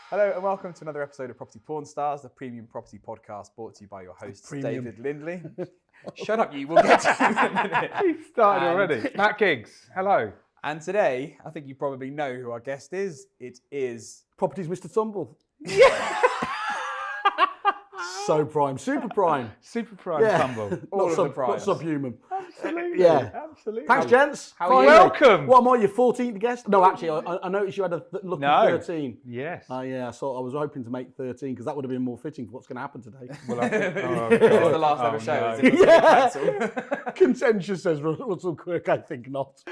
Hello and welcome to another episode of Property-Pxrn Stars, the premium property podcast brought to you by your hosts, David Lindley. Shut up, you. We'll get to you in a minute. He started already. Matt Giggs, hello. And today, I think you probably know who our guest is. It is... Properties Mr. Tumble. So prime. Super prime. Super prime tumble. All of the primes. Not subhuman. Absolutely. Yeah. Absolutely. Thanks, gents. How are you? Welcome. What am I, your 14th guest? No, actually, I noticed you had a look at 13. Yes. Yeah, I was hoping to make 13 because that would have been more fitting for what's going to happen today. Well, I think, It's the last ever show. no. Is it? Yeah. Contentious, says Russell Quirk. I think not.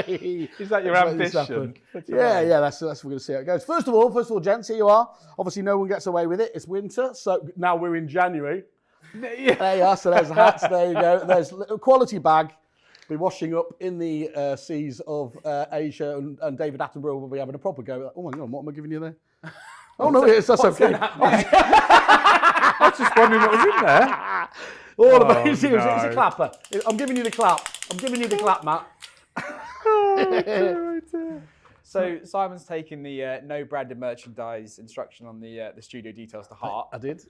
Is that your ambition? Yeah, that's we're going to see how it goes. First of all, gents, here you are. Obviously, no one gets away with it. It's winter, so now we're in January. Yeah. There you are. So there's the hats. There you go. There's a quality bag. Be washing up in the seas of Asia, and David Attenborough will be having a proper go. Oh my God, what am I giving you there? Oh no, that's okay. I was just wondering what was in there. All about it's no. a clapper. I'm giving you the clap. I'm giving you the clap, Matt. So Simon's taken the no branded merchandise instruction on the studio details to heart. I did.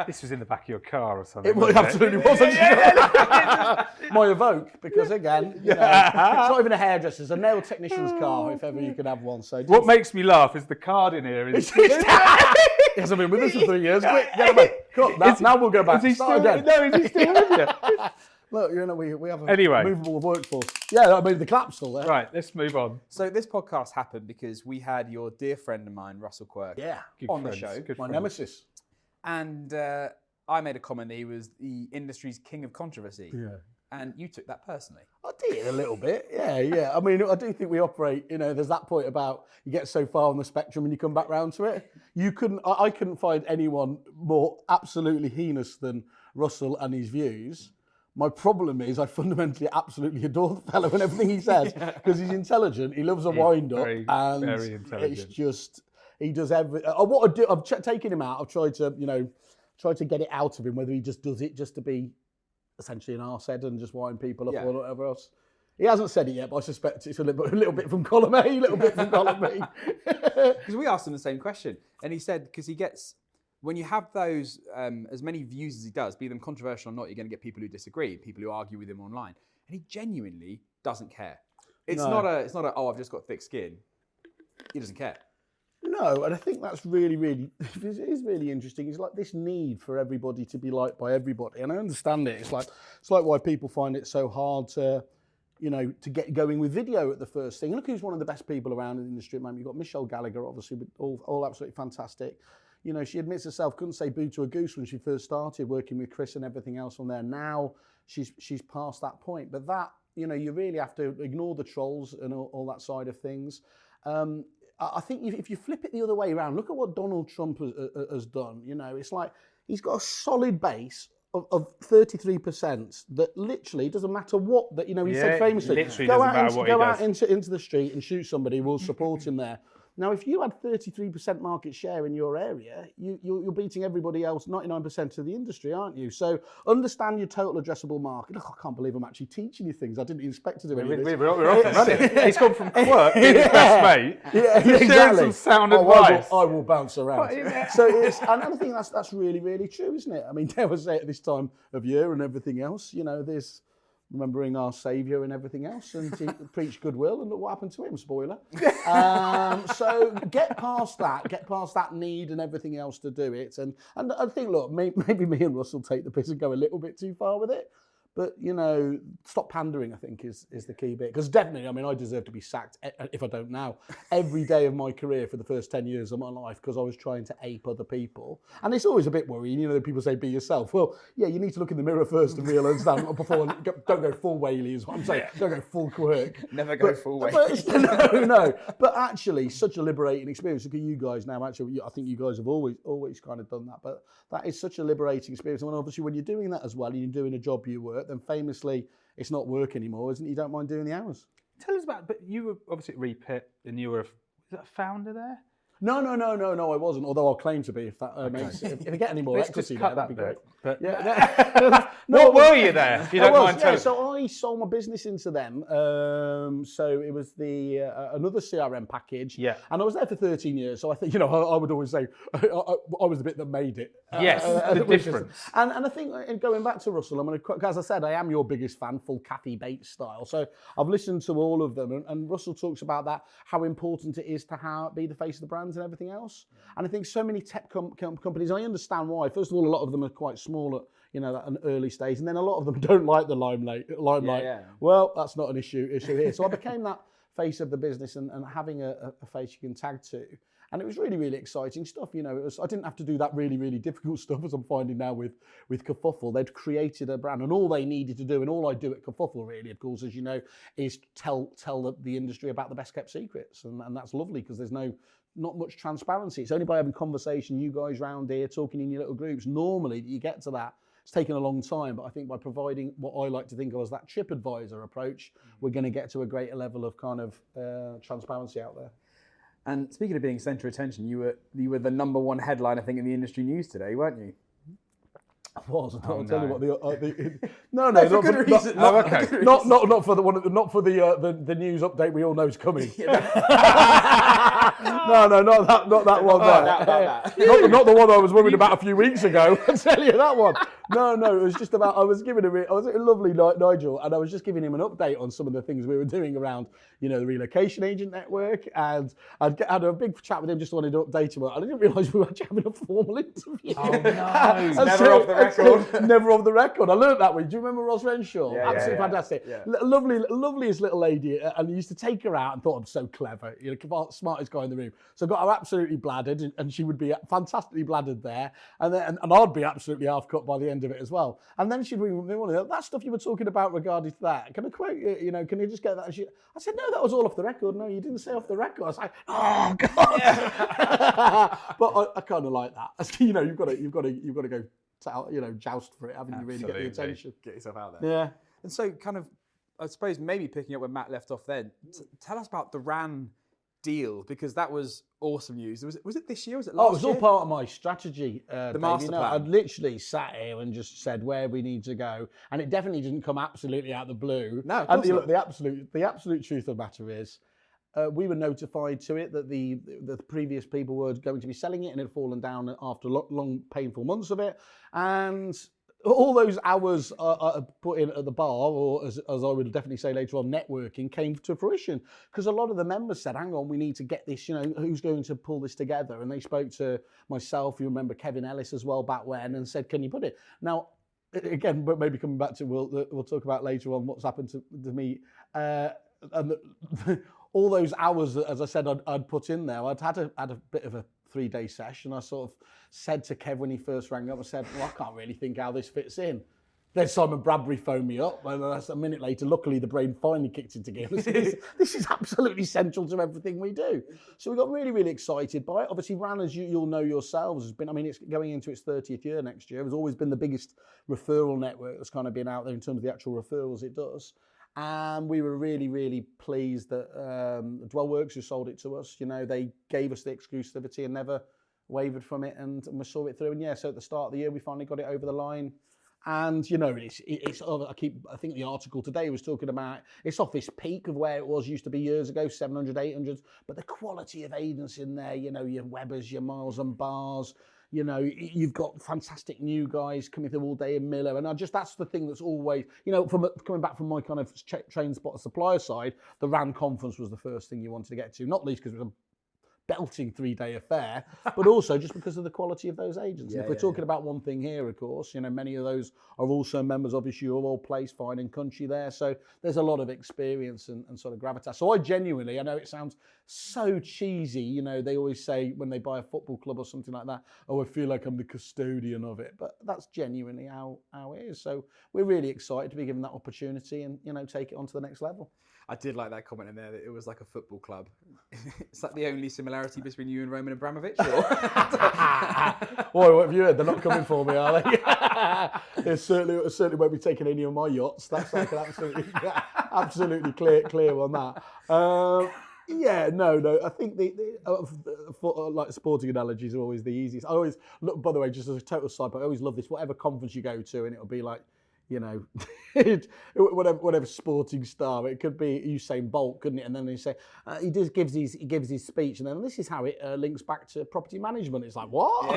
This was in the back of your car or something. It absolutely was. My Evoque, because again, you know, it's not even a hairdresser, it's a nail technician's car, if ever you could have one. So What makes me laugh is the card in here. Is, he hasn't been with us for 3 years. Quick, get him out. Come on, now we'll go back. is he Start still, again. no, is he still with you? Look, you know, we have a Anyway. movable workforce. Yeah, I mean, the clap's still there. Right, let's move on. So this podcast happened because we had your dear friend of mine, Russell Quirk, Yeah, Good on friends, the show. good my friends. nemesis. And I made a comment that he was the industry's king of controversy. Yeah. And you took that personally. I did a little bit, yeah. I mean, I do think we operate, you know, there's that point about you get so far on the spectrum and you come back round to it. I couldn't find anyone more absolutely heinous than Russell and his views. My problem is I fundamentally absolutely adore the fellow and everything he says because he's intelligent, he loves a wind-up, and very intelligent. it's just, he does everything. What I do, I've taken him out, I've tried to get it out of him, whether he just does it just to be essentially an arsehead and just wind people up or whatever else. He hasn't said it yet, but I suspect it's a little bit from column A, a little bit from column B. Because we asked him the same question. And he said, because he gets, when you have those, as many views as he does, be them controversial or not, you're going to get people who disagree, people who argue with him online. And he genuinely doesn't care. It's not a, oh, I've just got thick skin. He doesn't care. No, and I think that's really, it is really interesting. It's like this need for everybody to be liked by everybody, and I understand it. It's like why people find it so hard to, you know, to get going with video at the first thing. Look who's one of the best people around in the industry, man. You've got Michelle Gallagher, obviously, with all absolutely fantastic. You know, she admits herself couldn't say boo to a goose when she first started working with Chris and everything else on there. Now she's past that point, but that, you know, you really have to ignore the trolls and all that side of things. I think if you flip it the other way around, look at what Donald Trump has done. You know, it's like he's got a solid base of 33% that literally doesn't matter what that, you know, he said famously, go out into the street and shoot somebody, we'll support him there. Now, if you had 33% market share in your area, you're beating everybody else, 99% of the industry, aren't you? So understand your total addressable market. Look, I can't believe I'm actually teaching you things. I didn't expect to do any of this. We're off and running. He's gone from work, being his best mate, exactly. sharing some sound advice. I will bounce around. So and I think that's really, really true, isn't it? I mean, dare I say at this time of year and everything else, you know, there's remembering our Saviour and everything else, and he preached goodwill, and look what happened to him, spoiler. So get past that need and everything else to do it. And I think, look, maybe me and Russell take the piss and go a little bit too far with it. But, you know, stop pandering, I think, is the key bit. Because definitely, I mean, I deserve to be sacked, if I don't now, every day of my career for the first 10 years of my life because I was trying to ape other people. And it's always a bit worrying, you know, people say, be yourself. Well, yeah, you need to look in the mirror first and realise that before, don't go full Whaley is what I'm saying. Don't go full Quirk. Never go full Whaley. No. But actually, such a liberating experience. Look at you guys now. Actually, I think you guys have always kind of done that. But that is such a liberating experience. And obviously, when you're doing that as well, and you're doing a job you work, then famously, it's not work anymore, isn't it? You don't mind doing the hours. Tell us about, but you were obviously at Repit and you were, was that a founder there? No, I wasn't. Although I'll claim to be, if that makes if I get any more Let's equity, just cut that'd be that great. bit. But Yeah. what were you there? If you don't mind telling. So I sold my business into them. So it was the another CRM package. Yeah. And I was there for 13 years. So I think, I would always say I was the bit that made it. Yes, the difference. And I think, going back to Russell, as I said, I am your biggest fan, full Kathy Bates style. So I've listened to all of them, and Russell talks about that, how important it is to be the face of the brands and everything else. And I think so many tech companies, I understand why. First of all, a lot of them are quite small at an early stage, and then a lot of them don't like the limelight. Yeah. Well, that's not an issue here. So I became that face of the business, and having a face you can tag to. And it was really, really exciting stuff. I didn't have to do that really, really difficult stuff, as I'm finding now with Kerfuffle. They'd created a brand, and all they needed to do, and all I do at Kerfuffle, really, of course, as you know, is tell the industry about the best kept secrets. And that's lovely, because there's not much transparency. It's only by having conversation, you guys round here, talking in your little groups, normally you get to that. It's taken a long time, but I think by providing what I like to think of as that TripAdvisor approach, we're going to get to a greater level of kind of transparency out there. And speaking of being centre of attention, you were the #1 headline, I think, in the industry news today, weren't you? I was. I'll tell you what No, for good reason. Not for the news update we all know is coming. No, not that one. Not the one I was worried about a few weeks ago. I'll tell you that one. No, it was just about, I was a lovely Nigel, and I was just giving him an update on some of the things we were doing around, the relocation agent network, and I'd had a big chat with him, just wanted to update him. I didn't realise we were actually having a formal interview. Oh no! Never off the record. Never off the record. I learned that week. Do you remember Ross Renshaw? Yeah, Absolutely fantastic. Yeah. Loveliest little lady, and I used to take her out and thought I'm so clever, smartest guy in the room. So I got her absolutely bladdered, and she would be fantastically bladdered there, and I'd be absolutely half cut by the end of it as well. And then she'd ring me one of that stuff you were talking about regarding that. Can I quote you? Can you just get that? And I said, no, that was all off the record. No, you didn't say off the record. I was like, oh god. Yeah. But I kind of like that. You've got to go. Joust for it, haven't you? Really get the attention. Get yourself out there. Yeah. And so, kind of, I suppose maybe picking up where Matt left off then. Tell us about the RAN deal, because that was awesome news. Was it this year? Was it last year? It was all part of my strategy. The master plan. I'd literally sat here and just said where we need to go, and it definitely didn't come absolutely out of the blue. No, of course not. The absolute truth of the matter is, we were notified to it that the previous people were going to be selling it, and it had fallen down after long painful months of it, and all those hours I put in at the bar, or as I would definitely say later on, networking, came to fruition, because a lot of the members said, hang on, we need to get this, who's going to pull this together? And they spoke to myself, you remember Kevin Ellis as well back when, and said, can you put it? Now, again, but maybe coming back to, we'll talk about later on what's happened to me, and all those hours, as I said, I'd put in there. I'd had a bit of a 3-day session. I sort of said to Kev when he first rang up, I said, well, I can't really think how this fits in. Then Simon Bradbury phoned me up, and a minute later, luckily, the brain finally kicked into gear. This is absolutely central to everything we do. So we got really, really excited by it. Obviously, RAN, as you'll know yourselves, has been, it's going into its 30th year next year. It's always been the biggest referral network that's kind of been out there in terms of the actual referrals it does. And we were really, really pleased that Dwellworks, who sold it to us, they gave us the exclusivity and never wavered from it, and we saw it through. And so at the start of the year, we finally got it over the line. And I think the article today was talking about, it's off this peak of where it used to be years ago, 700, 800, but the quality of agents in there, your Webbers, your Miles and Bars, you've got fantastic new guys coming through all day in Miller. And that's the thing that's always, coming back from my kind of train spotter supplier side, the RAN conference was the first thing you wanted to get to, not least because it was a belting 3-day affair, but also just because of the quality of those agents. And if we're talking about one thing here, of course, many of those are also members of your all place, fine and country there. So there's a lot of experience and sort of gravitas. So I genuinely, I know it sounds so cheesy, they always say when they buy a football club or something like that, oh, I feel like I'm the custodian of it. But that's genuinely how it is. So we're really excited to be given that opportunity and, take it on to the next level. I did like that comment in there that it was like a football club. Is that the only similarity between you and Roman Abramovich? Or? Boy, what have you heard? They're not coming for me, are they? They certainly won't be taking any of my yachts. That's like an absolutely clear on that. Yeah, no. I think like sporting analogies are always the easiest. I always look. By the way, just as a total side, but I always love this. Whatever conference you go to, and it'll be like, you know, whatever sporting star. It could be Usain Bolt, couldn't it? And then they say he gives his speech, and then this is how it links back to property management. It's like what?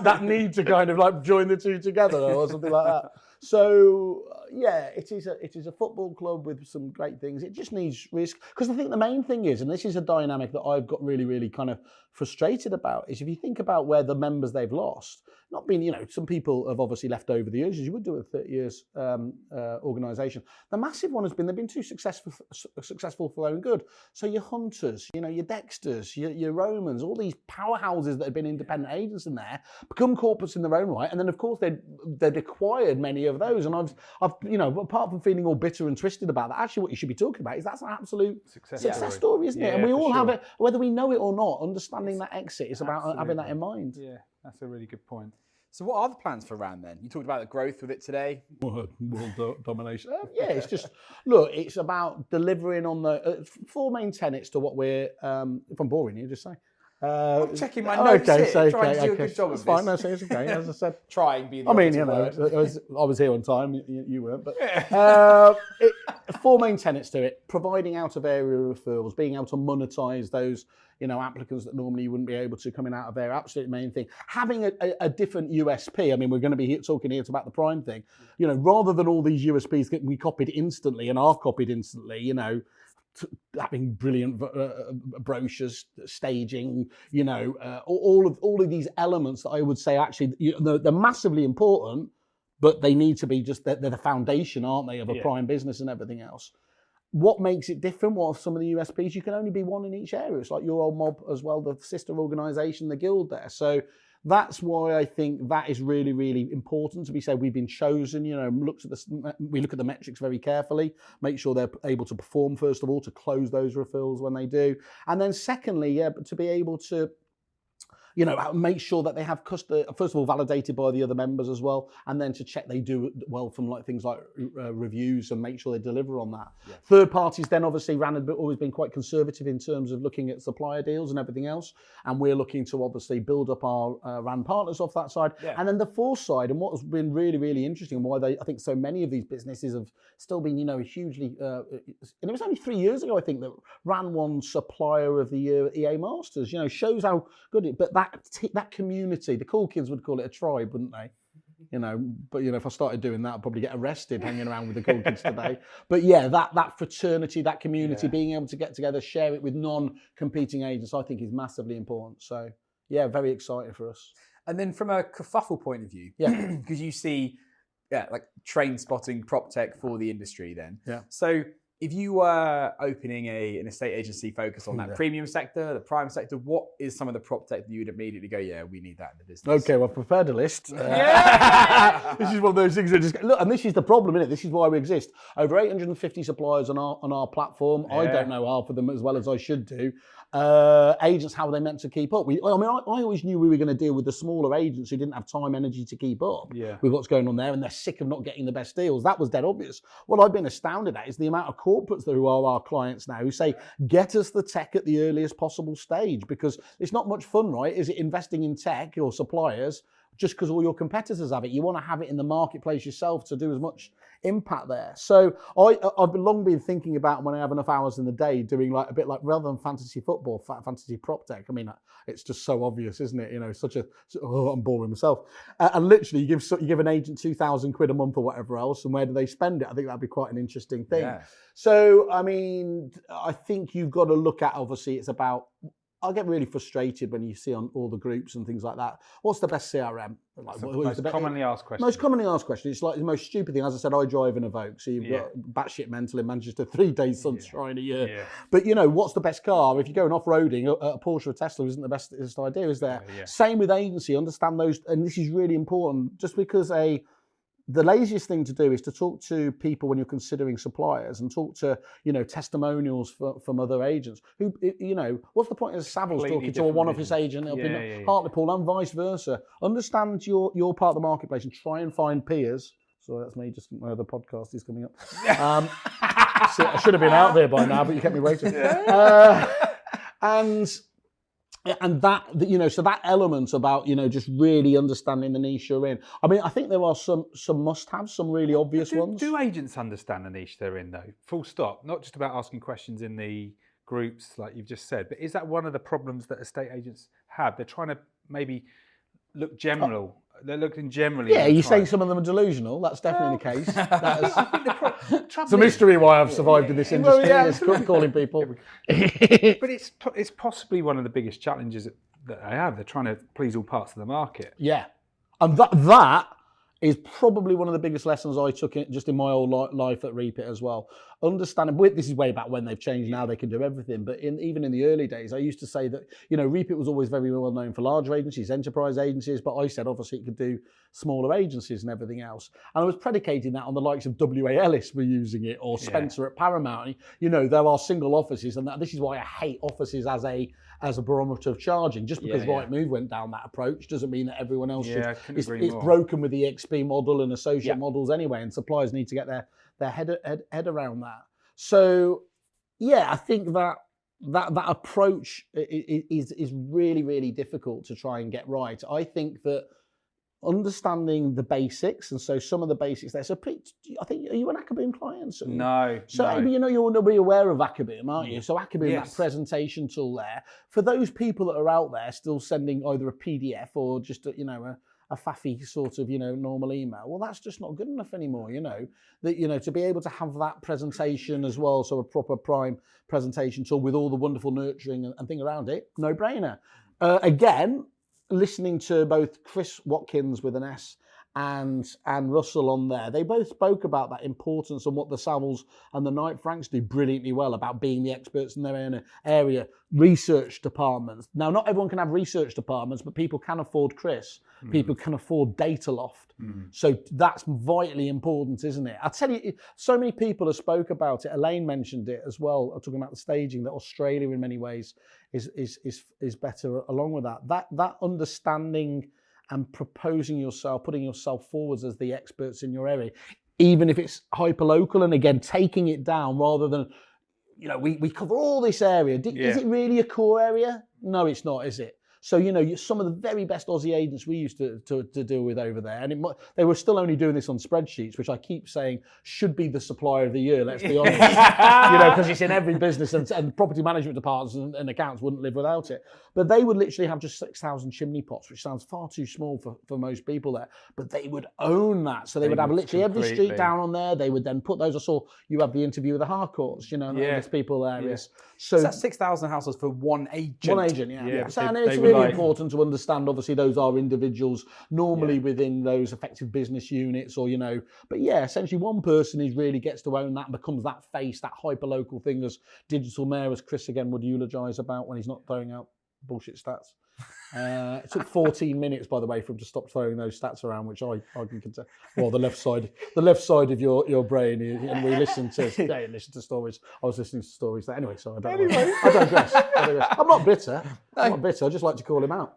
that need to kind of like join the two together or something like that. So yeah, it is a football club with some great things. It just needs risk, because I think the main thing is, and this is a dynamic that I've got really kind of frustrated about, is if you think about where the members they've lost, not being, you know, some people have obviously left over the years, as you would do with a 30 years organisation. The massive one has been they've been too successful for their own good. So your Hunters, you know, your Dexters, your Romans, all these powerhouses that have been independent agents in there become corporates in their own right, and then of course they'd acquired many of those. And I've you know, apart from feeling all bitter and twisted about that, actually what you should be talking about is that's an absolute success story, isn't it? And we all have it, whether we know it or not. Understanding that exit is about having that in mind. Yeah, that's a really good point. So what are the plans for RAN then? You talked about the growth with it today. World domination. Yeah, it's just, look, it's about delivering on the 4 main tenets to what we're, if I'm boring you, just say. I'm checking my notes here, trying to do a good job of this. Fine, no, it's okay, as I said. Trying being the I mean, you know, I was here on time, you weren't, but 4 main tenets to it: providing out of area referrals, being able to monetize those, you know, applicants that normally you wouldn't be able to coming out of there. Absolute main thing. Having a different USP. I mean, we're going to be talking here about the prime thing. You know, rather than all these USPs getting we copied instantly and are copied instantly, you know, having brilliant brochures, staging, you know, all of these elements that I would say actually, you know, they're massively important, but they need to be just, they're the foundation, aren't they, of a prime business and everything else. What makes it different? What are some of the USPs? You can only be one in each area. It's like your old mob as well, the sister organisation, the guild there. So that's why I think that is really, really important to be said. We've been chosen, you know, we look at the metrics very carefully, make sure they're able to perform, first of all, to close those referrals when they do. And then secondly, to be able to, you know, make sure that they have first of all validated by the other members as well, and then to check they do well from like things like reviews and make sure they deliver on that. Yeah. Third parties then obviously RAN had always been quite conservative in terms of looking at supplier deals and everything else, and we're looking to obviously build up our RAN partners off that side. Yeah. And then the fourth side, and what has been really, really interesting, and why I think so many of these businesses have still been, you know, hugely, and it was only 3 years ago I think that RAN won Supplier of the Year at EA Masters. You know, shows how good it. But that community, the cool kids would call it a tribe, wouldn't they? You know, but you know, if I started doing that, I'd probably get arrested hanging around with the cool kids today. But yeah, that fraternity, that community, being able to get together, share it with non-competing agents, I think is massively important. So yeah, very excited for us. And then from a kerfuffle point of view, because you see, like train spotting prop tech for the industry then. Yeah. So if you were opening an estate agency focused on that premium sector, the prime sector, what is some of the prop tech that you would immediately go, yeah, we need that in the business? Okay, well, I've prepared a list. This is one of those things that just look, and this is the problem, isn't it? This is why we exist. Over 850 suppliers on our platform. I don't know half of them as well as I should do. Agents, how are they meant to keep up? I always knew we were going to deal with the smaller agents who didn't have time, energy to keep up with what's going on there, and they're sick of not getting the best deals. That was dead obvious. What I've been astounded at is the amount of corporates who are our clients now who say, get us the tech at the earliest possible stage, because it's not much fun, right? Is it investing in tech or suppliers just because all your competitors have it? You want to have it in the marketplace yourself to do as much impact there. So I've long been thinking about when I have enough hours in the day doing like a bit like, rather than fantasy football, fantasy prop tech. I mean, it's just so obvious, isn't it? You know, I'm boring myself. And literally you give an agent 2,000 quid a month or whatever else, and where do they spend it? I think that'd be quite an interesting thing. Yeah. So, I mean, I think you've got to look at, obviously it's about, I get really frustrated when you see on all the groups and things like that. What's the best CRM? Like, most commonly asked question. Most commonly asked question. It's like the most stupid thing. As I said, I drive an Evoque, so you've got batshit mental in Manchester, 3 days sunshine a year. Yeah. But you know, what's the best car? If you're going off-roading, a Porsche or a Tesla isn't the best idea, is there? Yeah. Same with agency. Understand those, and this is really important. Just because the laziest thing to do is to talk to people when you're considering suppliers and talk to, you know, testimonials from other agents who, you know, what's the point of Savills talking to a one-office agent up in Hartlepool and vice versa? Understand your part of the marketplace and try and find peers. So that's me, just my other podcast is coming up. I should have been out there by now, but you kept me waiting. And that, you know, so that element about, you know, just really understanding the niche you're in. I mean, I think there are some must-haves, some really obvious ones. Do agents understand the niche they're in, though? Full stop. Not just about asking questions in the groups, like you've just said, but is that one of the problems that estate agents have? They're trying to maybe look general. They're looking generally. Yeah, you're saying some of them are delusional. That's definitely the case. I think the It's a mystery why I've survived in this industry. Is calling people. But it's possibly one of the biggest challenges that I have. They're trying to please all parts of the market. Yeah, and that is probably one of the biggest lessons I took just in my whole life at Repeat as well. Understanding, this is way back when they've changed, now they can do everything, but even in the early days, I used to say that, you know, Repeat was always very well known for larger agencies, enterprise agencies, but I said obviously it could do smaller agencies and everything else. And I was predicating that on the likes of W.A. Ellis were using it, or Spencer at Paramount. You know, there are single offices, and this is why I hate offices as a barometer of charging. Just because Rightmove went down that approach doesn't mean that everyone else should. It's broken with the XP model and associate models anyway, and suppliers need to get their head around that. So, yeah, I think that approach is really, really difficult to try and get right. I think that understanding the basics, and so some of the basics there. So, I think, are you an Akaboom client? No. So, you know, you'll be aware of Akaboom, aren't you? So, Akaboom, that presentation tool there, for those people that are out there still sending either a PDF or just a faffy sort of, you know, normal email. Well, that's just not good enough anymore, you know. That, you know, to be able to have that presentation as well, so a proper prime presentation tool with all the wonderful nurturing and thing around it, no brainer. Again, listening to both Chris Watkins with an S and Russell on there, they both spoke about that importance and what the Savills and the Knight Franks do brilliantly well about being the experts in their own area, research departments. Now, not everyone can have research departments, but people can afford Chris. People can afford Data Loft. So that's vitally important, isn't it? I tell you, so many people have spoke about it. Elaine mentioned it as well, talking about the staging, that Australia in many ways is better along with that. That understanding and proposing yourself, putting yourself forwards as the experts in your area, even if it's hyperlocal, and again, taking it down rather than, you know, we cover all this area. Is it really a core area? No, it's not, is it? So, you know, some of the very best Aussie agents we used to deal with over there, and they were still only doing this on spreadsheets, which I keep saying should be the supplier of the year, let's be honest. You know, because it's in every business, and property management departments and accounts wouldn't live without it. But they would literally have just 6,000 chimney pots, which sounds far too small for most people there. But they would own that. So they would have literally every street down on there. They would then put those. I saw you have the interview with the Harcourts, you know, there's people there. Yeah. So that's 6,000 households for one agent. One agent, yeah. So, and it's really important to understand, obviously, those are individuals normally within those effective business units, or, you know, but yeah, essentially one person who really gets to own that and becomes that face, that hyper-local thing as digital mayor, as Chris again would eulogise about when he's not throwing out bullshit stats. It took 14 minutes, by the way, for him to stop throwing those stats around, which I can consider. Well, the left side of your brain, and we listen to stories. I was listening to stories there. Anyway, so I digress. I'm not bitter. I'm not bitter. I just like to call him out.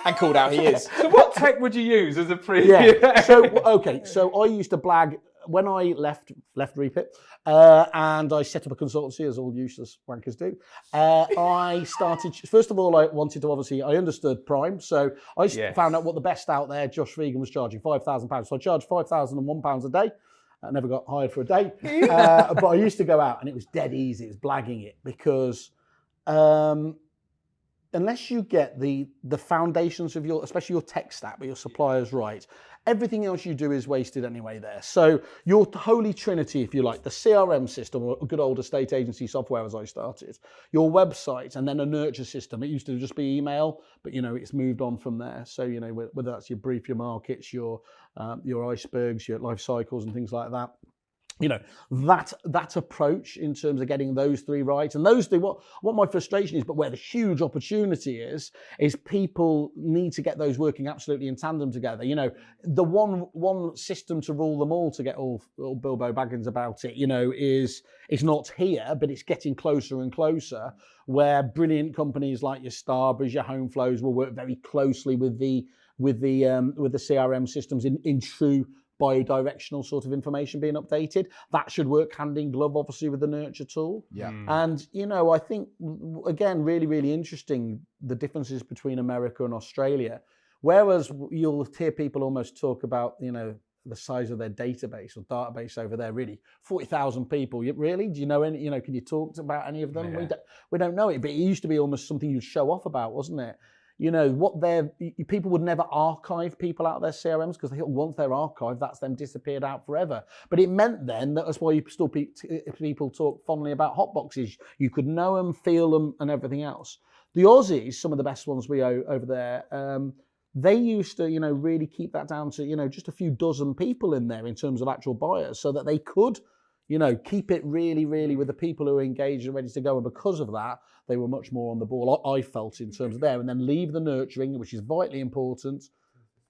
And called out he is. So what tech would you use as a preview? Yeah. So I used to blag when I left Repeat, and I set up a consultancy, as all useless wankers do. I started, first of all, I wanted to I understood Prime, so I found out what the best out there, Josh Regan, was charging, £5,000. So I charged £5,001 a day. I never got hired for a day, but I used to go out, and it was dead easy. It was blagging it, because unless you get the foundations of especially your tech stack, but your suppliers right, everything else you do is wasted anyway there. So your holy trinity, if you like, the CRM system, or good old estate agency software as I started, your website, and then a nurture system. It used to just be email, but, you know, it's moved on from there. So, you know, whether that's your brief, your markets, your icebergs, your life cycles and things like that. You know, that approach in terms of getting those three right, and those three, what my frustration is, but where the huge opportunity is people need to get those working absolutely in tandem together. You know, the one system to rule them all, to get all Bilbo Baggins about it, you know, is not here, but it's getting closer and closer, where brilliant companies like your Starbridge, your Home Flows will work very closely with the CRM systems in true biodirectional sort of information being updated. That should work hand in glove, obviously, with the nurture tool. Yeah. And, I think, again, really, really interesting, the differences between America and Australia. Whereas you'll hear people almost talk about, the size of their database or database over there, really 40,000 people. Really? Do you know any? Can you talk about any of them? Yeah. We don't know it, but it used to be almost something you'd show off about, wasn't it? People would never archive people out of their CRMs because they thought once they're archived, that's them disappeared out forever. But it meant then that's why people talk fondly about hot boxes. You could know them, feel them, and everything else. The Aussies, some of the best ones we owe over there. They used to, really keep that down to, just a few dozen people in there in terms of actual buyers so that they could, keep it really, really with the people who are engaged and ready to go. And because of that, they were much more on the ball, I felt, in terms of there. And then leave the nurturing, which is vitally important,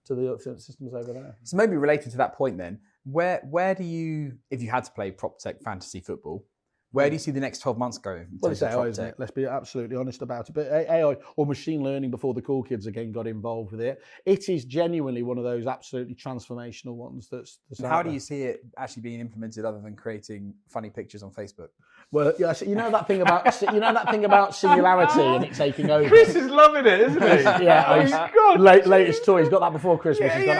to the systems over there. So maybe related to that point then, where do you, if you had to play PropTech fantasy football, where do you see the next 12 months going? Well, it's AI, isn't it? Let's be absolutely honest about it. But AI, or machine learning before the cool kids again got involved with it, it is genuinely one of those absolutely transformational ones. That's how do you see it actually being implemented other than creating funny pictures on Facebook? Well, yeah, so that thing about singularity and it taking over. Chris is loving it, isn't he? Yeah, God. Latest toy. He's got that before Christmas. He's gone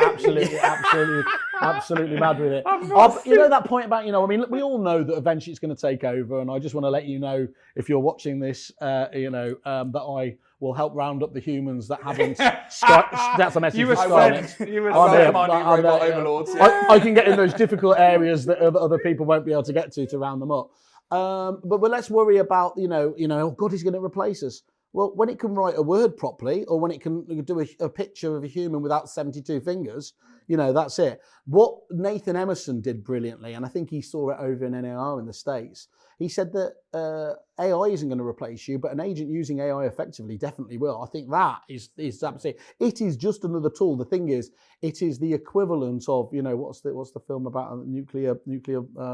absolutely mad with it. That point about, we all know that eventually it's going to take over, and I just want to let you know, if you're watching this, that I will help round up the humans that haven't. That's a message for Skynet. You were overlords. I can get in those difficult areas that other people won't be able to get to round them up. But let's worry about, oh God, he's going to replace us. Well, when it can write a word properly, or when it can do a picture of a human without 72 fingers, that's it. What Nathan Emerson did brilliantly, and I think he saw it over in NAR in the States, he said that AI isn't going to replace you, but an agent using AI effectively definitely will. I think that is absolutely, it is just another tool. The thing is, it is the equivalent of, what's the film about a nuclear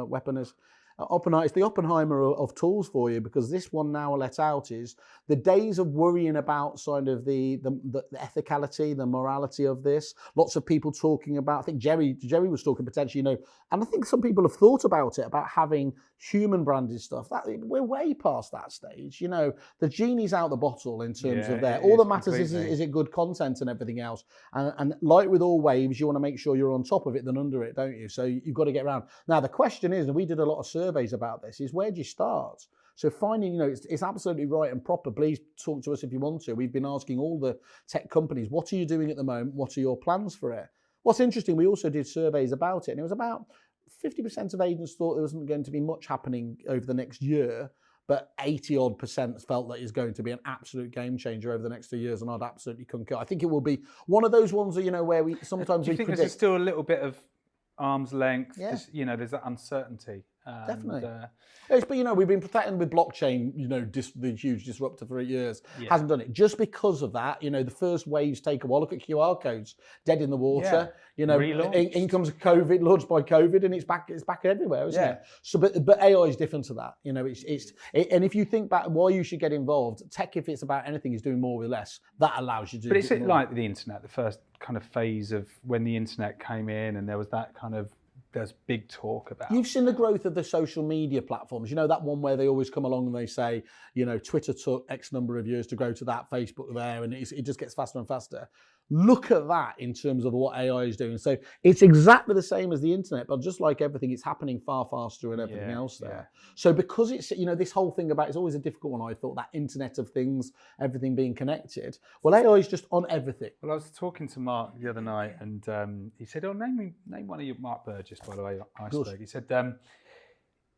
weapon is? It's the Oppenheimer of tools for you, because this one now let out is the days of worrying about sort of the ethicality, the morality of this. Lots of people talking about, I think Jerry was talking potentially, and I think some people have thought about it, about having human branded stuff. That we're way past that stage. The genie's out the bottle in terms of there. All that matters is it good content and everything else. And like with all waves, you want to make sure you're on top of it than under it, don't you? So you've got to get around. Now the question is, and we did a lot of surveys about this, is where do you start? So finding, it's absolutely right and proper. Please talk to us if you want to. We've been asking all the tech companies, what are you doing at the moment? What are your plans for it? What's interesting, we also did surveys about it, and it was about 50% of agents thought there wasn't going to be much happening over the next year, but 80-odd% felt that it's going to be an absolute game changer over the next 2 years, and I'd absolutely concur. I think it will be one of those ones that, where we sometimes do you think predict. There's still a little bit of arm's length? Yeah. There's that uncertainty. Definitely. But we've been threatened with blockchain, the huge disruptor for 8 years. Yeah. Hasn't done it. Just because of that, the first waves take a while. Look at QR codes, dead in the water. Yeah. In comes COVID, launched by COVID, and it's back everywhere, isn't it? So, but AI is different to that. And if you think back why you should get involved, tech, if it's about anything, is doing more with less. That allows you to do. But is it like the internet, the first kind of phase of when the internet came in, and there was that kind of, there's big talk about. You've seen the growth of the social media platforms. That one where they always come along and they say, Twitter took X number of years to go to that, Facebook there, and it just gets faster and faster. Look at that in terms of what AI is doing. So it's exactly the same as the internet, but just like everything, it's happening far faster and everything else there. Yeah. So because it's, this whole thing about, it's always a difficult one, I thought, that Internet of Things, everything being connected. Well, AI is just on everything. Well, I was talking to Mark the other night, and he said, name one of your, Mark Burgess, by the way, Iceberg.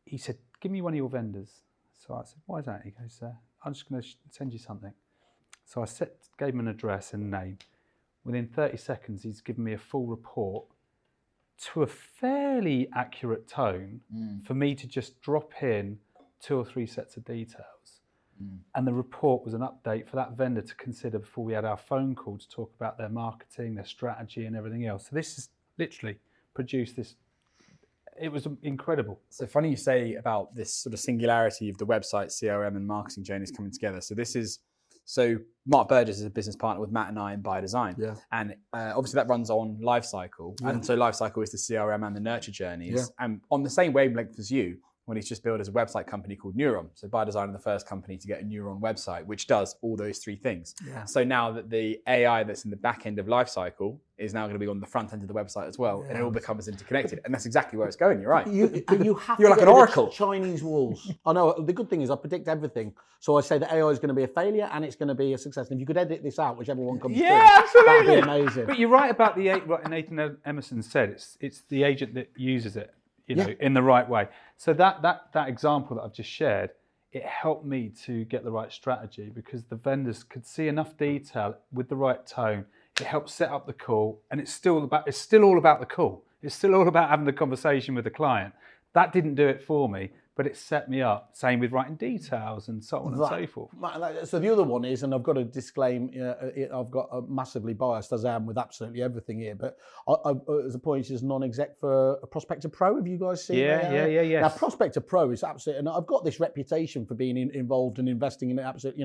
He said, give me one of your vendors. So I said, why is that? He goes, I'm just going to send you something. So I gave him an address and name. Within 30 seconds, he's given me a full report to a fairly accurate tone for me to just drop in 2 or 3 sets of details. And the report was an update for that vendor to consider before we had our phone call to talk about their marketing, their strategy, and everything else. So this is literally produced this. It was incredible. So funny you say about this sort of singularity of the website, CRM, and marketing journeys coming together. So this is So Mark Burgess is a business partner with Matt and I in By Design. Yeah. And obviously that runs on Lifecycle. Yeah. And so Lifecycle is the CRM and the nurture journeys. Yeah. And on the same wavelength as you, when he's just built as a website company called Neuron. So By Design is the first company to get a Neuron website, which does all those three things. Yeah. So now that the AI that's in the back end of Lifecycle is now going to be on the front end of the website as well, and it all becomes interconnected. And that's exactly where it's going. You're right. You have You're to like get an rid of oracle. Chinese walls. I know. The good thing is I predict everything. So I say that AI is going to be a failure and it's going to be a success. And if you could edit this out, whichever one comes through, absolutely. that'd be amazing. But you're right about what Nathan Emerson said. It's the agent that uses it, in the right way. So that example that I've just shared, it helped me to get the right strategy because the vendors could see enough detail with the right tone. It helped set up the call, and it's still all about the call. It's still all about having the conversation with the client. That didn't do it for me, but it set me up. Same with writing details and so on and so forth. So the other one is, and I've got to disclaim, I've got a massively biased as I am with absolutely everything here, but as a point, is non-exec for Prospector Pro. Have you guys seen that? Yeah. Now, Prospector Pro is absolutely, and I've got this reputation for being involved and investing in it. Absolutely,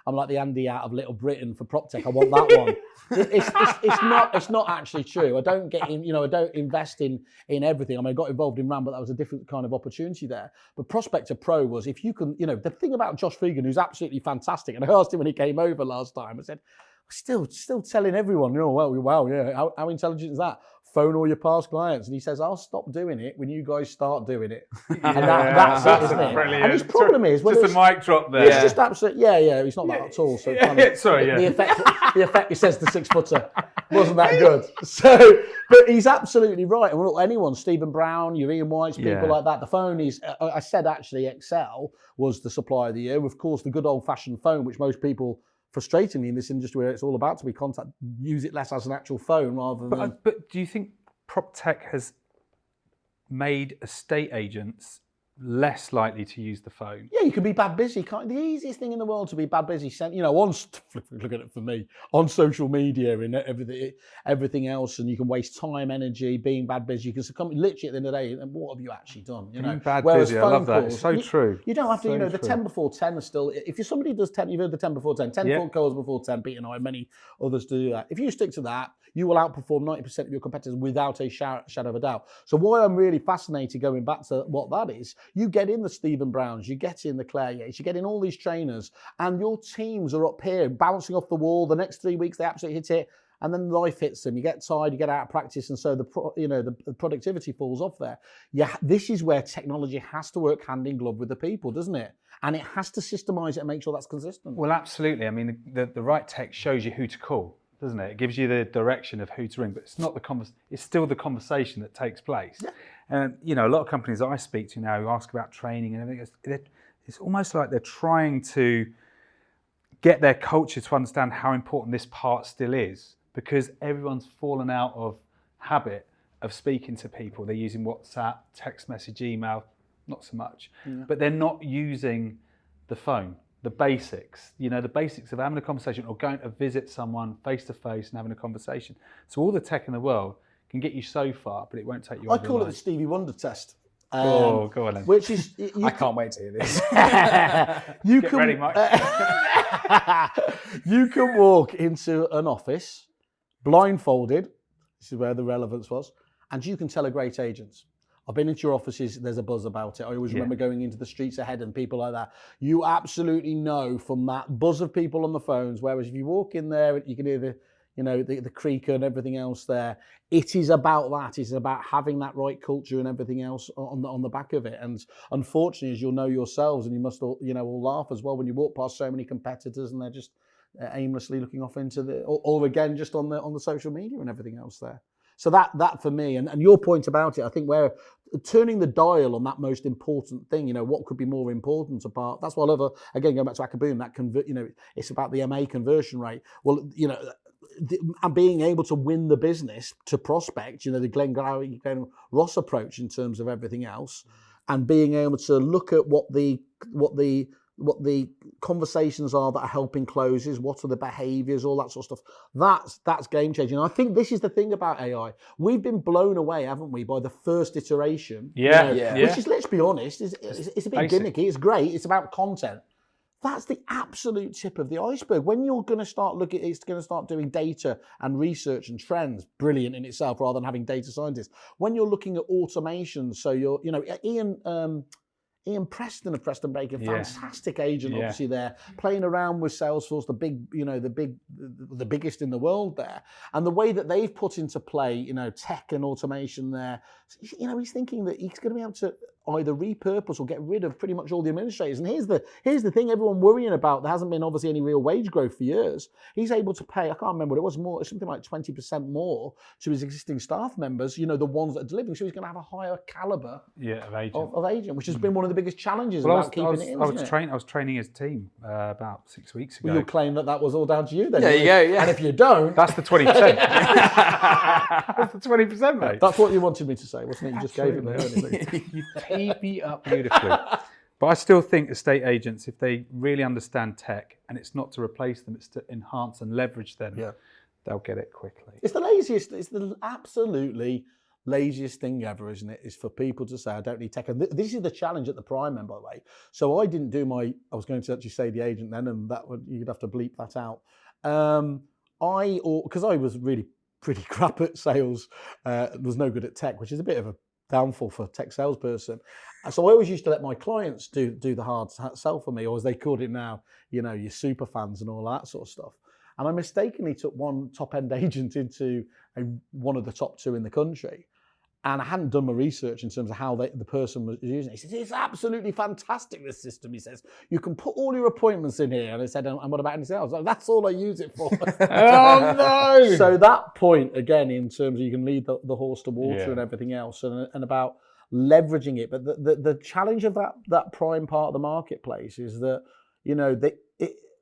I'm like the Andy out of Little Britain for PropTech. I want that one. It's not actually true. I don't get in, I don't invest in everything. I mean, I got involved in RAM, but that was a different kind of opportunity there. But Prospector Pro was, if you can, the thing about Josh Freegan, who's absolutely fantastic, and I asked him when he came over last time, I said, still telling everyone, wow, yeah, how intelligent is that? Phone all your past clients. And he says, I'll stop doing it when you guys start doing it. And that's it, isn't it? Brilliant. And his problem is... Just a mic drop there. It's just absolute, he's not that at all. So the effect he says the 6-footer wasn't that good. So, but he's absolutely right. And anyone, Stephen Brown, your Ian Whites, people like that, the phone is, I said actually Excel was the supplier of the year. Of course, the good old-fashioned phone, which most people... frustratingly in this industry where it's all about to be contact, use it less as an actual phone rather than... But do you think PropTech has made estate agents less likely to use the phone? Yeah, you can be bad busy. The easiest thing in the world to be bad busy, look at it for me, on social media and everything else, and you can waste time, energy, being bad busy. You can succumb literally at the end of the day, and what have you actually done? Being bad busy, I love that. It's so true. You don't have to, the 10 before 10 are still, if you're somebody who does 10, you've heard the 10 before 10, 10 phone calls before 10, Pete and I, and many others do that. If you stick to that, you will outperform 90% of your competitors without a shadow of a doubt. So why I'm really fascinated going back to what that is, you get in the Stephen Browns, you get in the Claire Yates, you get in all these trainers, and your teams are up here bouncing off the wall. The next 3 weeks, they absolutely hit it. And then life hits them. You get tired, you get out of practice, and so the productivity falls off there. Yeah, this is where technology has to work hand in glove with the people, doesn't it? And it has to systemize it and make sure that's consistent. Well, absolutely. I mean, the right tech shows you who to call, doesn't it? It gives you the direction of who to ring, but it's not it's still the conversation that takes place. Yeah. And a lot of companies that I speak to now who ask about training and everything, it's almost like they're trying to get their culture to understand how important this part still is, because everyone's fallen out of habit of speaking to people. They're using WhatsApp, text message, email, not so much, but they're not using the phone. The basics, the basics of having a conversation or going to visit someone face to face and having a conversation. So all the tech in the world can get you so far, but it won't take you. I call it the Stevie Wonder test. Go on then. Which is, I can't wait to hear this. Get ready, Mike. You can walk into an office blindfolded. This is where the relevance was, and you can tell a great agent. I've been into your offices, there's a buzz about it. I always remember going into the streets ahead and people like that. You absolutely know from that buzz of people on the phones, whereas if you walk in there, you can hear the creaker and everything else there. It is about that. It's about having that right culture and everything else on the back of it. And unfortunately, as you'll know yourselves, and you must all laugh as well when you walk past so many competitors and they're just aimlessly looking off into or again, just on the social media and everything else there. So that for me, and your point about it, I think we're turning the dial on that most important thing, what could be more important apart. That's why I love, again, going back to Akaboom, that it's about the MA conversion rate. Well, and being able to win the business to prospect, the Glenn Ross approach in terms of everything else, and being able to look at what the conversations are that are helping closes, what are the behaviours, all that sort of stuff. That's game changing. And I think this is the thing about AI. We've been blown away, haven't we, by the first iteration? Which is, let's be honest, it's a bit gimmicky. It's great. It's about content. That's the absolute tip of the iceberg. When you're going to start looking, it's going to start doing data and research and trends, brilliant in itself, rather than having data scientists. When you're looking at automation, so Ian Preston of Preston Baker, fantastic agent, obviously there, playing around with Salesforce, the biggest in the world there, and the way that they've put into play, tech and automation there, he's thinking that he's going to be able to either repurpose or get rid of pretty much all the administrators. And here's the thing everyone worrying about. There hasn't been obviously any real wage growth for years. He's able to pay, I can't remember what it was, more, something like 20% more to his existing staff members, the ones that are delivering. So he's going to have a higher caliber of agent, which has been one of the biggest challenges about keeping it in. I was training his team about 6 weeks ago. Well, you'll claim that was all down to you then. There you go, yeah. And if you don't... That's the 20%. That's the 20%, mate. That's what you wanted me to say, wasn't it? You just gave it there. You teed me up beautifully. But I still think estate agents, if they really understand tech, and it's not to replace them, it's to enhance and leverage them, they'll get it quickly. It's the absolutely laziest thing ever, isn't it? Is for people to say, I don't need tech. And this is the challenge at the Prime end, by the way. So I didn't do I was going to actually say the agent then, and you'd have to bleep that out. Because I was really pretty crap at sales, was no good at tech, which is a bit of a downfall for a tech salesperson. So I always used to let my clients do the hard sell for me, or as they called it now, your super fans and all that sort of stuff. And I mistakenly took one top-end agent into one of the top 2 in the country. And I hadn't done my research in terms of how the person was using it. He says, it's absolutely fantastic, this system. He says, you can put all your appointments in here. And I said, and what about anything else? Like, that's all I use it for. Oh, no! So that point, again, in terms of you can lead the horse to water and everything else, and about leveraging it. But the challenge of that prime part of the marketplace is that,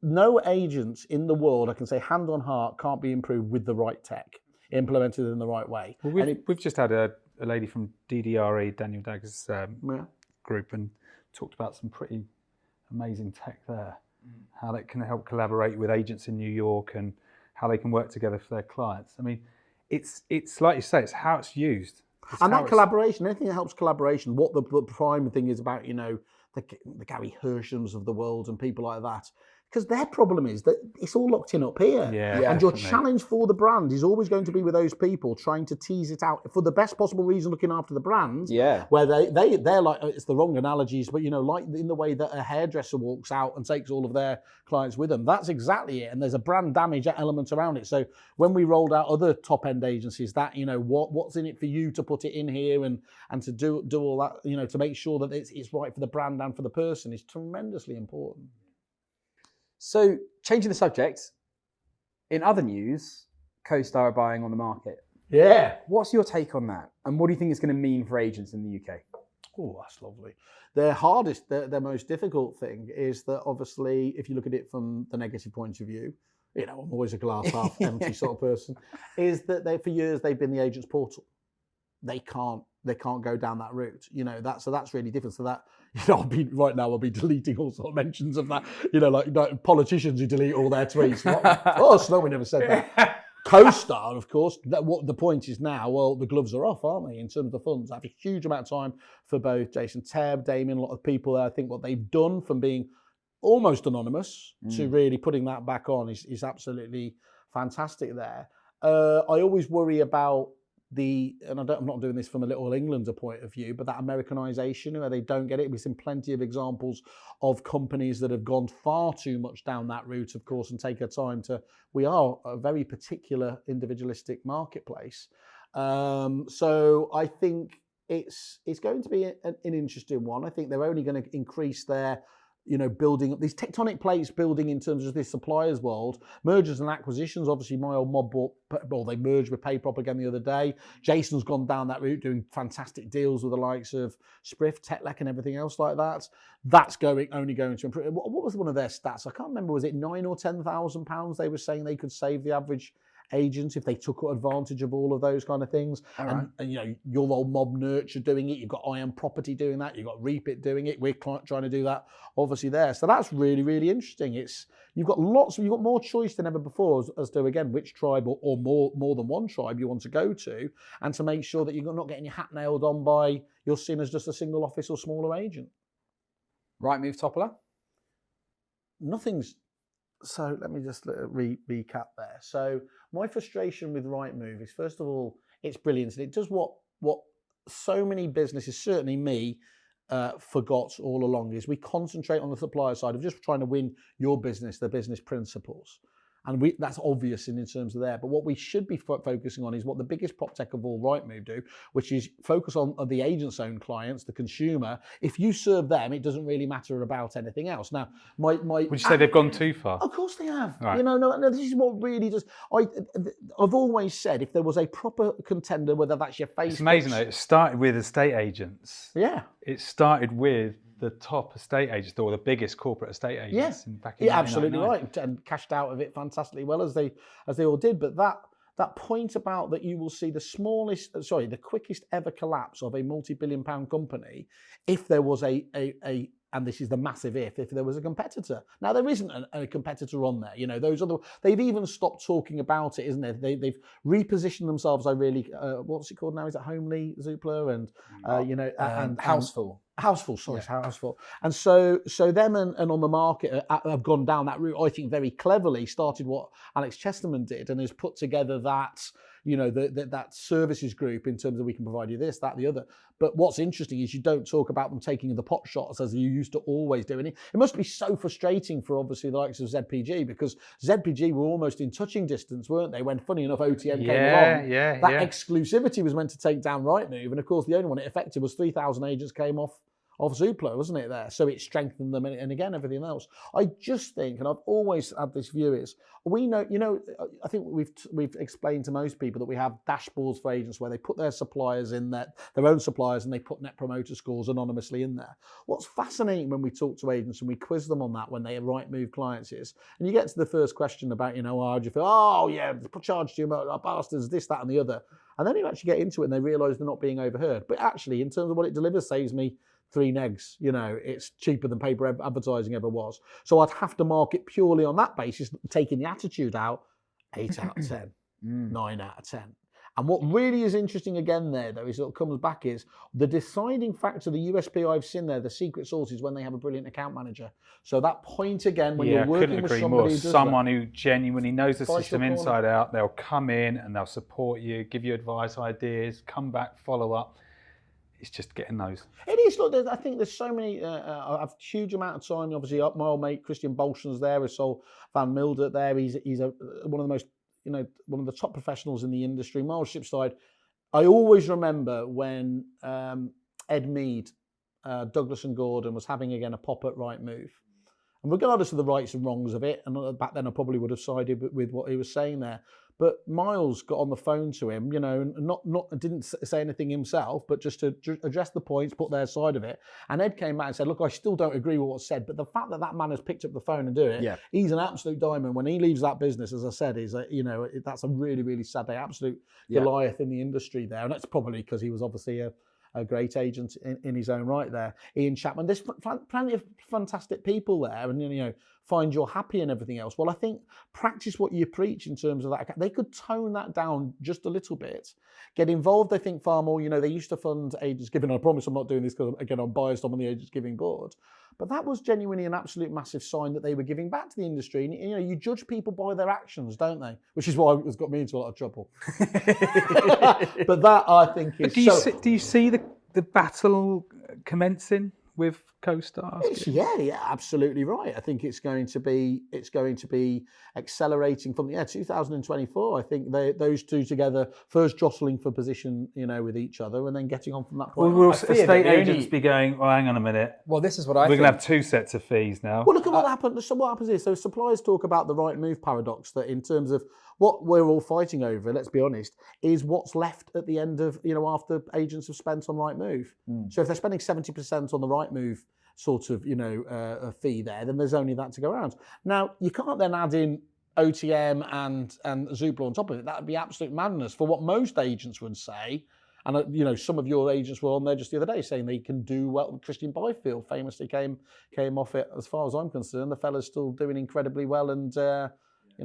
no agents in the world, I can say hand on heart, can't be improved with the right tech, implemented in the right way. Well, we've just had a lady from DDRE, Daniel Dagger's group, and talked about some pretty amazing tech there, how that can help collaborate with agents in New York and how they can work together for their clients. I mean, it's like you say, it's how it's used. And that collaboration, anything that helps collaboration, what the prime thing is about, the Gary Hershams of the world and people like that. Because their problem is that it's all locked in up here. And your challenge for the brand is always going to be with those people trying to tease it out for the best possible reason, looking after the brand. Where they're like, it's the wrong analogies, but like in the way that a hairdresser walks out and takes all of their clients with them. That's exactly it. And there's a brand damage element around it. So when we rolled out other top end agencies, that, what's in it for you to put it in here and to do all that, to make sure that it's right for the brand and for the person is tremendously important. So, changing the subject, in other news, CoStar are buying on the market. Yeah. What's your take on that? And what do you think it's going to mean for agents in the UK? Oh, that's lovely. Their most difficult thing is that obviously, if you look at it from the negative point of view, I'm always a glass half empty sort of person, is that for years they've been the agent's portal. They can't go down that route, so that's really different. So that, I'll be deleting all sort of mentions of that, like politicians who delete all their tweets. No, we never said that. CoStar, of course, what the point is now, well, the gloves are off, aren't they, in terms of the funds. I have a huge amount of time for both Jason Tebb, Damien, a lot of people there. I think what they've done from being almost anonymous to really putting that back on is absolutely fantastic there. I always worry about I'm not doing this from a little Englander point of view, but that Americanization where they don't get it. We've seen plenty of examples of companies that have gone far too much down that route, of course, and take our time we are a very particular individualistic marketplace. So I think it's going to be an interesting one. I think they're only going to increase their building up these tectonic plates, building in terms of this suppliers world, mergers and acquisitions. Obviously, my old mob they merged with PayProp again the other day. Jason's gone down that route, doing fantastic deals with the likes of Spriff, Tetlec, and everything else like that. That's only going to improve. What was one of their stats? I can't remember. Was it £9,000 or £10,000? They were saying they could save the average agents if they took advantage of all of those kind of things. And your old mob nurture doing it, you've got I Am Property doing that, you've got Repeat doing it, we're trying to do that obviously there. So that's really, really interesting. You've got more choice than ever before as to, again, which tribe or more than one tribe you want to go to, and to make sure that you're not getting your hat nailed on by you're seen as just a single office or smaller agent. Right move, Toppler? nothing's. So let me just recap there. So my frustration with Rightmove is, first of all, it's brilliant, and it does what so many businesses, certainly me, forgot all along, is we concentrate on the supplier side of just trying to win your business, the business principles. And that's obvious in terms of there. But what we should be focusing on is what the biggest prop tech of all, Rightmove, do, which is focus on the agent's own clients, the consumer. If you serve them, it doesn't really matter about anything else. Now, would you say they've gone too far? Of course they have. Right. No, this is what really does. I've always said, if there was a proper contender, whether that's your Facebook. It's amazing though. It started with estate agents. Yeah. It started with the top estate agents, or the biggest corporate estate agents. Yeah, absolutely right, and cashed out of it fantastically well, as they all did. But that point about that you will see the quickest ever collapse of a multi-billion-pound company if there was a and this is the massive if there was a competitor. Now there isn't a competitor on there. They've even stopped talking about it, isn't it? They've repositioned themselves. What's it called now? Is it Homely, Zoopla, and Houseful. Houseful. And so them and on the market have gone down that route, I think very cleverly, started what Alex Chesterman did and has put together that, that services group in terms of we can provide you this, that, the other. But what's interesting is you don't talk about them taking the pot shots as you used to always do. And it must be so frustrating for obviously the likes of ZPG, because ZPG were almost in touching distance, weren't they? When, funny enough, OTM came along. That exclusivity was meant to take down Rightmove. And of course, the only one it affected was 3,000 agents came off Zoopla, wasn't it, there? So it strengthened them, and again, everything else. I just think, and I've always had this view, is we know, I think we've explained to most people that we have dashboards for agents where they put their suppliers in their own suppliers, and they put net promoter scores anonymously in there. What's fascinating when we talk to agents and we quiz them on that when they Rightmove clients is, and you get to the first question about, how do you feel? Oh yeah, charged you, bastards, this, that, and the other. And then you actually get into it and they realise they're not being overheard. But actually, in terms of what it delivers, saves me 3 negs. It's cheaper than paper advertising ever was. So I'd have to market purely on that basis, taking the attitude out, 8 out of 10, 9 out of 10. And what really is interesting again there, though, is what comes back is the deciding factor, the USP I've seen there, the secret sauce, is when they have a brilliant account manager. So that point again, when you're working with somebody who genuinely knows the system inside out, they'll come in and they'll support you, give you advice, ideas, come back, follow up. It's just getting those. It is. Look, I think there's so many. I've a huge amount of time. Obviously, my old mate Christian Bolson's there. We saw Van Mildert there. He's one of the most, one of the top professionals in the industry. Marship side. I always remember when Ed Mead, Douglas and Gordon was having again a pop at Rightmove, and regardless of the rights and wrongs of it, and back then I probably would have sided with what he was saying there. But Miles got on the phone to him, and didn't say anything himself, but just to address the points, put their side of it. And Ed came back and said, look, I still don't agree with what's said, but the fact that man has picked up the phone and do it, he's an absolute diamond. When he leaves that business, as I said, that's a really, really sad day, absolute Goliath in the industry there. And that's probably because he was obviously a great agent in his own right there. Ian Chapman, there's plenty of fantastic people there, and find you're happy and everything else. Well, I think practice what you preach in terms of that. They could tone that down just a little bit, get involved, I think, far more. They used to fund agents giving. I promise I'm not doing this because, again, I'm biased on the agents giving board. But that was genuinely an absolute massive sign that they were giving back to the industry. And, you judge people by their actions, don't they? Which is why it's got me into a lot of trouble. But that, I think, is... But do you see the battle commencing with co-stars? Yeah, absolutely right. I think it's going to be accelerating from 2024. I think those two together, first jostling for position, with each other, and then getting on from that point. Will estate agents be going, oh, hang on a minute? Well, this is what I think. We're going to have 2 sets of fees now. Well, look at what happened. So what happens is, so suppliers talk about the Rightmove paradox, that in terms of what we're all fighting over, let's be honest, is what's left at the end of, after agents have spent on Rightmove. So if they're spending 70% on the Rightmove sort of, a fee there, then there's only that to go around. Now, you can't then add in OTM and Zoopla on top of it. That would be absolute madness for what most agents would say. And, some of your agents were on there just the other day saying they can do well. Christian Byfield famously came off it, as far as I'm concerned. The fella's still doing incredibly well and,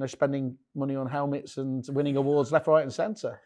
spending money on helmets and winning awards left, right and centre.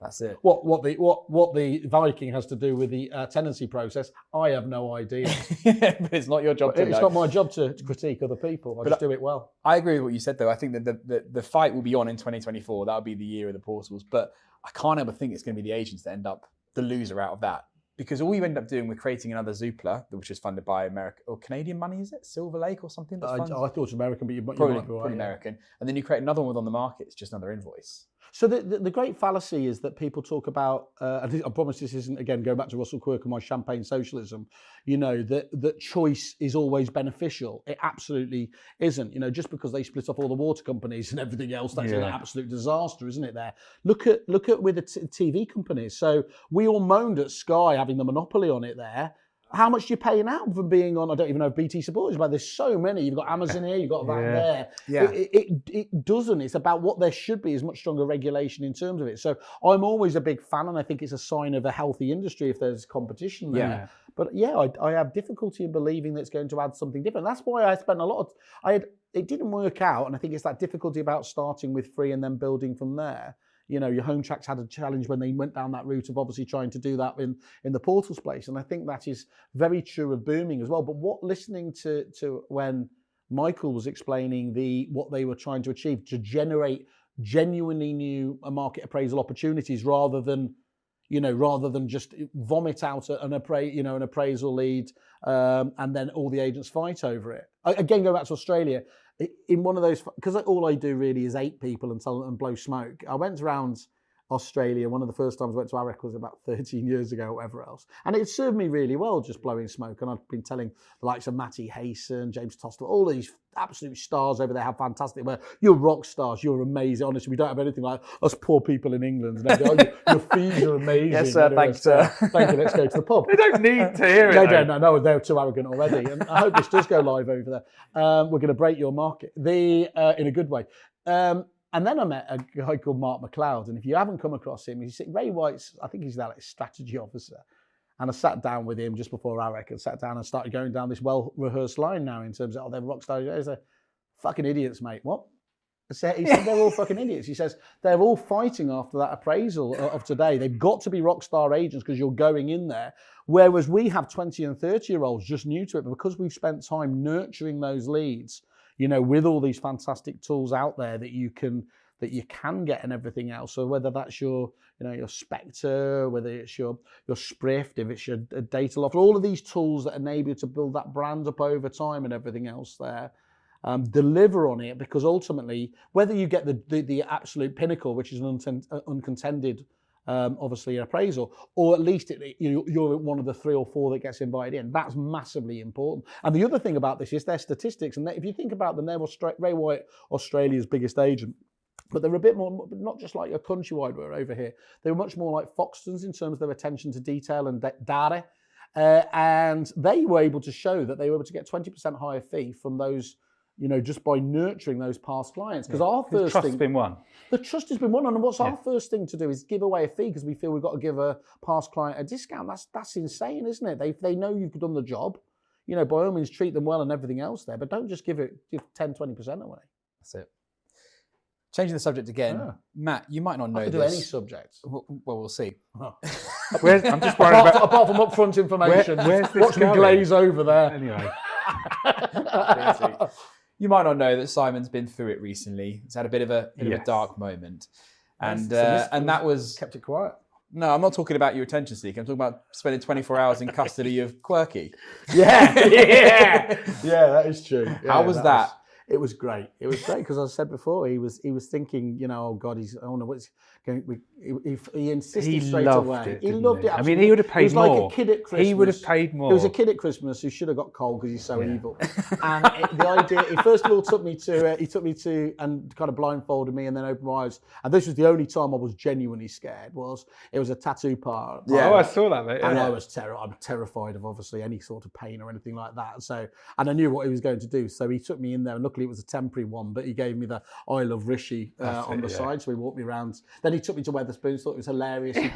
That's it. What the Viking has to do with the tenancy process, I have no idea. But it's not your job to know. It's not my job to critique other people. I just do it well. I agree with what you said, though. I think that the fight will be on in 2024. That'll be the year of the portals. But I can't ever think it's going to be the agents that end up the loser out of that. Because all you end up doing with creating another Zoopla, which is funded by American or Canadian money, is it? Silver Lake or something? I thought it was American, but you might be right. Probably American. And then you create another one on the market. It's just another invoice. So the great fallacy is that people talk about, I promise this isn't, again, going back to Russell Quirk and my champagne socialism, that choice is always beneficial. It absolutely isn't. Just because they split off all the water companies and everything else, that's an absolute disaster, isn't it there? Look at with the TV companies. So we all moaned at Sky having the monopoly on it there. How much do you pay now for being on? I don't even know if BT supporters, but there's so many. You've got Amazon here, you've got that there. Yeah. It doesn't. It's about what there should be is much stronger regulation in terms of it. So I'm always a big fan, and I think it's a sign of a healthy industry if there's competition there. Yeah. But I have difficulty in believing that it's going to add something different. That's why I spent a lot of. It didn't work out, and I think it's that difficulty about starting with free and then building from there. Your home tracks had a challenge when they went down that route of obviously trying to do that in the portals place. And I think that is very true of booming as well. But listening to when Michael was explaining what they were trying to achieve to generate genuinely new market appraisal opportunities rather than just vomit out an appraisal lead and then all the agents fight over it. Again, go back to Australia. In one of those, because all I do really is 8 people and tell them and blow smoke. I went around Australia. One of the first times I went to AREC was about 13 years ago, or whatever else. And it served me really well just blowing smoke. And I've been telling the likes of Matty Hayson, James Toster, all these absolute stars over there how fantastic they were. You're rock stars. You're amazing. Honestly, we don't have anything like us poor people in England. And your fees are amazing. Yes, sir. Thanks, sir. Thank you. Let's go to the pub. They don't need to hear it. They don't. No, they're too arrogant already. And I hope this does go live over there. We're going to break your market in a good way. And then I met a guy called Mark McLeod. And if you haven't come across him, Ray White's, I think he's now like strategy officer. And I sat down with him just before AREC and sat down and started going down this well-rehearsed line now in terms of, they're rock stars. He said, fucking idiots, mate. What? He said, they're all fucking idiots. He says, they're all fighting after that appraisal of today. They've got to be rock star agents because you're going in there. Whereas we have 20 and 30-year-olds just new to it. But because we've spent time nurturing those leads, with all these fantastic tools out there that you can get and everything else. So whether that's your Spectre, whether it's your Sprift, if it's your data loft, all of these tools that enable you to build that brand up over time and everything else there, deliver on it, because ultimately, whether you get the absolute pinnacle, which is an uncontended obviously an appraisal, or at least you're one of the 3 or 4 that gets invited in. That's massively important. And the other thing about this is their statistics. And if you think about them, they're Ray White, Australia's biggest agent. But they're a bit more, not just like a Countrywide were over here. They were much more like Foxtons in terms of their attention to detail and data. And they were able to show that they were able to get 20% higher fee from those, just by nurturing those past clients. Because our first trust has been won. The trust has been won. And what's our first thing to do is give away a fee because we feel we've got to give a past client a discount. That's insane, isn't it? They know you've done the job. By all means, treat them well and everything else there. But don't just give 10, 20% away. That's it. Changing the subject again, Matt, you might not know this. I could do any subject. Well, we'll see. Oh. I'm just worried apart from upfront information. Where's this watch me glaze over there. Anyway. You might not know that Simon's been through it recently. He's had a bit of a dark moment. And that was... Kept it quiet. No, I'm not talking about your attention seeking. I'm talking about spending 24 hours in custody of Quirky. Yeah, that is true. Yeah, How was that? It was great. It was great because, as I said before, he was thinking, oh God, what's going. He insisted straight away. He loved it. I mean, he would have paid more. He was like a kid at Christmas. He would have paid more. He was a kid at Christmas who should have got cold because he's so evil. And the idea, he first of all took me to and kind of blindfolded me and then opened my eyes. And this was the only time I was genuinely scared. It was a tattoo parlor. Yeah, I saw that, mate. And I'm terrified of obviously any sort of pain or anything like that. So, and I knew what he was going to do. So he took me in there, and luckily luckily it was a temporary one, but he gave me the I Love Rishi on the side, so he walked me around. Then he took me to Wetherspoons, thought it was hilarious. He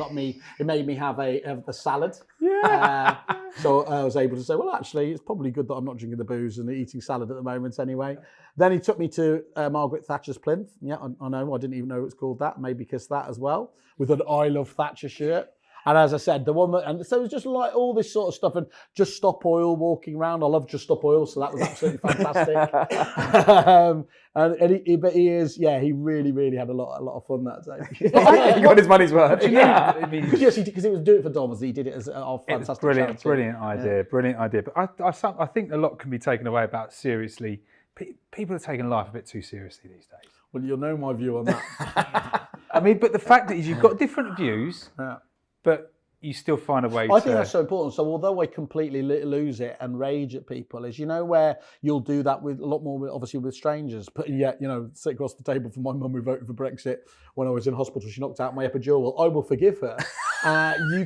made me have the salad. Yeah. So I was able to say, well, actually, it's probably good that I'm not drinking the booze and eating salad at the moment anyway. Then he took me to Margaret Thatcher's plinth. Yeah, I know, I didn't even know it was called that. Maybe kiss that as well, with an I Love Thatcher shirt. And as I said, the one that, and so it was just like all this sort of stuff, and Just Stop Oil walking around. I love Just Stop Oil, so that was absolutely fantastic. He really had a lot of fun that day. He got his money's worth. Because he was doing it for Dom, he did it as a fantastic brilliant idea. But I think a lot can be taken away about seriously. People are taking life a bit too seriously these days. Well, you'll know my view on that. I mean, but the fact is, you've got different views. Yeah. But you still find a way I think that's so important. So although I completely lose it and rage at people, is, where you'll do that with a lot more, obviously, with strangers. But yet, sit across the table from my mum who voted for Brexit when I was in hospital. She knocked out my epidural. I will forgive her. You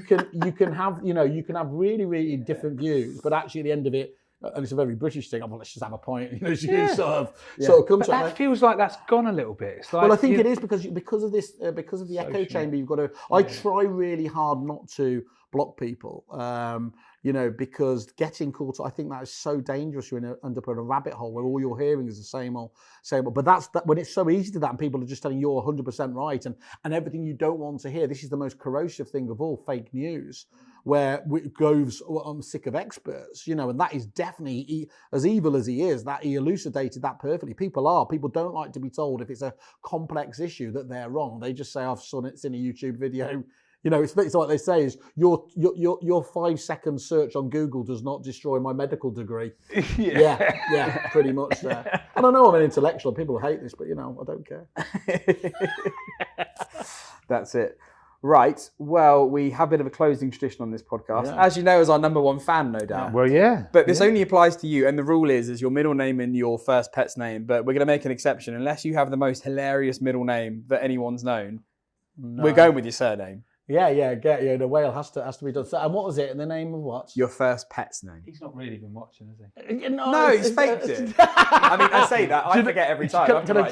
can have really different views, but actually at the end of it, and it's a very British thing. Let's just have a pint. Sort of come to that. Feels like that's gone a little bit. It's like, well, I think it is because of the echo chamber. You've got to. I try really hard not to block people. Because getting caught, I think that is so dangerous. You're end up in a rabbit hole where all you're hearing is the same old. But that's when it's so easy to that, and people are just telling you're 100% right, and everything you don't want to hear. This is the most corrosive thing of all, fake news, where it goes, I'm sick of experts, and that is definitely, as evil as he is, that he elucidated that perfectly. People don't like to be told if it's a complex issue that they're wrong. They just say, I've seen a YouTube video. It's like they say is your 5-second search on Google does not destroy my medical degree. Yeah, pretty much there. And I know I'm an intellectual. People hate this, but I don't care. That's it. Right. Well, we have a bit of a closing tradition on this podcast. Yeah. As you know, as our number one fan, no doubt. Yeah. Well, yeah. But this only applies to you, and the rule is your middle name and your first pet's name. But we're going to make an exception. Unless you have the most hilarious middle name that anyone's known, we're going with your surname. Yeah. The whale has to be done. So, and what was it in the name of what? Your first pet's name. He's not really been watching, has he? No, he's faked it. I mean, I say that. I forget every time. Can I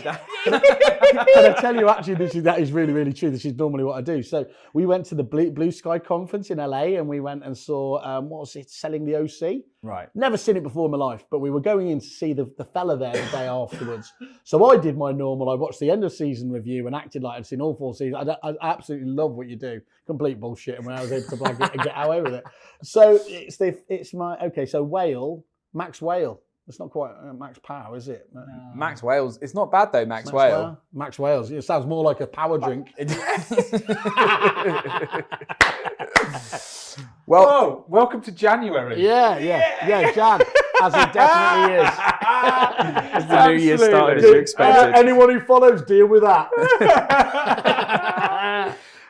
tell you, actually, that is really, really true. This is normally what I do. So we went to the Blue Sky Conference in LA, and we went and saw, what was it, Selling the OC? Right. Never seen it before in my life, but we were going in to see the fella there the day afterwards. So I did my normal. I watched the end of season review and acted like I'd seen all 4 seasons. I absolutely love what you do. Complete bullshit. And when I was able to get away with it. So so Whale, Max Whale. It's not quite Max Power, is it? No. Max Wales. It's not bad though, Max Whale. Max Wales. It sounds more like a power drink. Well, welcome to January. Yeah, Jan, as it definitely is. As the new year started, as you expected. Anyone who follows, deal with that.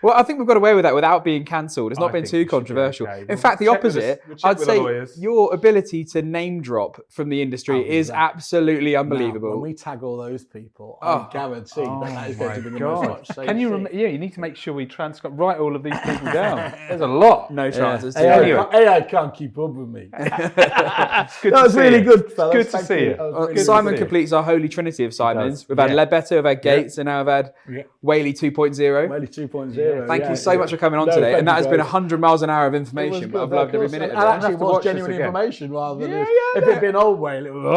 Well, I think we've got away with that without being cancelled. It's not been too controversial. Okay. In fact, the opposite. I'd say your ability to name drop from the industry is absolutely unbelievable. Now, when we tag all those people, I guarantee that is going to be the most much safe. Can you you need to make sure we write all of these people down. There's a lot. No chances. AI can't keep up with me. That was really good, fellas. Good to see you. Simon completes our holy trinity of Simons. We've had Ledbetter, we've had Gates, and now I've had Whaley 2.0. Whaley 2.0. Thank you so much for coming on today. And that has been 100 miles an hour of information, but I've loved every minute of it. And actually it was genuine information rather than if it had been old Whaley. It was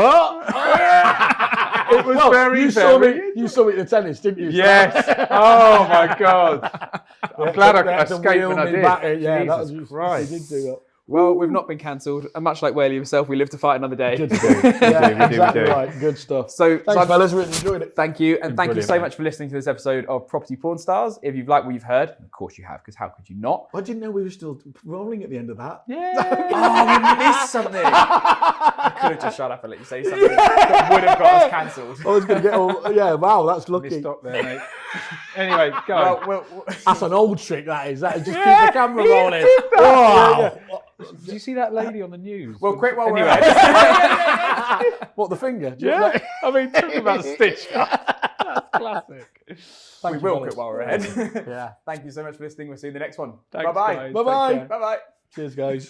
very You saw me at the tennis, didn't you? Yes. Oh my God. I'm glad I escaped when I did. Yeah, Jesus Christ. He did do that. Well, we've not been cancelled, and much like Whaley himself, we live to fight another day. Good to do. Exactly right. Good stuff. So, thanks, fellas. We enjoyed it. Thank you, and thank you so much for listening to this episode of Property-Pxrn. If you've liked what you've heard, of course you have, because how could you not? I didn't know we were still rolling at the end of that. Yeah. Oh, we missed something. I could have just shut up and let you say something that would have got us cancelled. I was going to get all... Yeah, wow, that's lucky. Stop there, mate. Anyway, go. Well, that's an old trick, that is. That is just keep the camera rolling. Wow. Did you see that lady on the news? Well, quick while we're at it. What, the finger? Yeah. I mean, talking about stitch up. That's classic. We will quit while we're ahead. Yeah. Thank you so much for listening. We'll see you in the next one. Thanks, bye-bye. Bye-bye. Bye-bye. Cheers, guys.